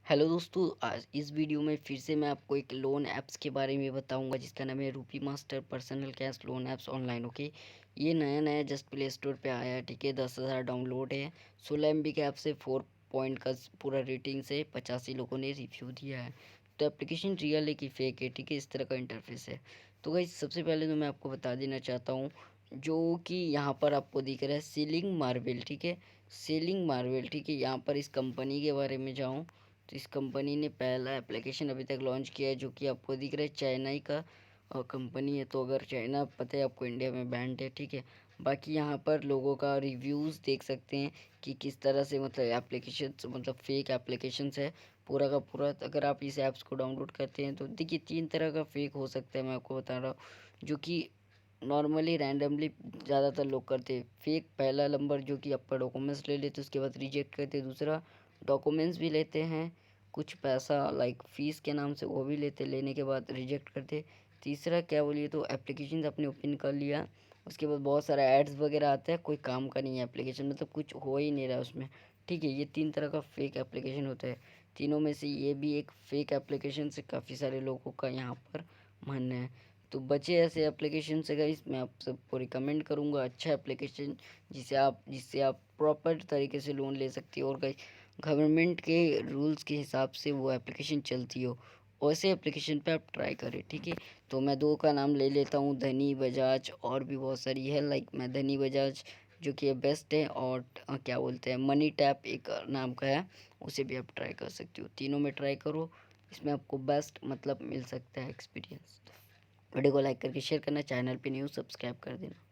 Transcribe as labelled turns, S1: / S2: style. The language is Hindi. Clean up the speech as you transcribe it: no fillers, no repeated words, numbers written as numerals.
S1: हेलो दोस्तों, आज इस वीडियो में फिर से मैं आपको एक लोन ऐप्स के बारे में बताऊंगा जिसका नाम है रूपी master personal cash loan apps online. Okay, ये नया नया जस्ट प्ले स्टोर पे आया है। ठीक है, 10,000 डाउनलोड है। 16 MB के ऐप से 4 पॉइंट का पूरा रेटिंग से 85 लोगों ने रिव्यू दिया है। तो एप्लीकेशन रियल है कि फेक है, ठीक है, इस तरह का इंटरफेस है। तो गाइस, सबसे पहले तो मैं आपको बता देना चाहता हूँ जो कि यहाँ पर आपको दिख रहा है सीलिंग मार्बल। ठीक है, सीलिंग मार्बल। ठीक है, यहाँ पर इस कंपनी के बारे में जाऊँ तो इस कंपनी ने पहला एप्लीकेशन अभी तक लॉन्च किया है जो कि आपको दिख रहा है चाइना का कंपनी है। तो अगर चाइना पता है आपको, इंडिया में बैंड है। ठीक है, बाकी यहाँ पर लोगों का रिव्यूज़ देख सकते हैं कि किस तरह से मतलब एप्लीकेशन मतलब फेक एप्लीकेशंस है पूरा का पूरा। तो अगर आप इस ऐप्स को डाउनलोड करते हैं तो देखिए 3 तरह का फेक हो सकता है, मैं आपको बता रहा हूँ। जो कि नॉर्मली रैंडमली ज़्यादातर लोग करते हैं फेक। पहला नंबर जो कि आपका डॉक्यूमेंट्स ले लेते उसके बाद रिजेक्ट करते। दूसरा, डॉक्यूमेंट्स भी लेते हैं, कुछ पैसा लाइक फ़ीस के नाम से वो भी लेते, लेने के बाद रिजेक्ट करते। तीसरा क्या बोलिए तो एप्लीकेशन आपने ओपन कर लिया, उसके बाद बहुत सारा एड्स वगैरह आता है, कोई काम का नहीं है एप्लीकेशन, मतलब कुछ हो ही नहीं रहा है उसमें। ठीक है, ये 3 तरह का फेक एप्लीकेशन होता है। तीनों में से ये भी एक फेक एप्लीकेशन से काफ़ी सारे लोगों का यहाँ पर मानना है। तो बचे ऐसे एप्लीकेशन से गाइस, मैं आप सबको रिकमेंड करूँगा अच्छा एप्लीकेशन जिससे आप प्रॉपर तरीके से लोन ले सकते हो और गाइस गवर्नमेंट के रूल्स के हिसाब से वो एप्लीकेशन चलती हो, वैसे एप्लीकेशन पे आप ट्राई करें। ठीक है, तो मैं दो का नाम ले लेता हूँ, धनी बजाज, और भी बहुत सारी है। लाइक मैं धनी बजाज जो कि बेस्ट है, और क्या बोलते हैं मनी टैप एक नाम का है, उसे भी आप ट्राई कर सकते हो। तीनों में ट्राई करो, इसमें आपको बेस्ट मतलब मिल सकता है एक्सपीरियंस। वीडियो को लाइक करके शेयर करना, चैनल पे न्यू सब्सक्राइब कर देना।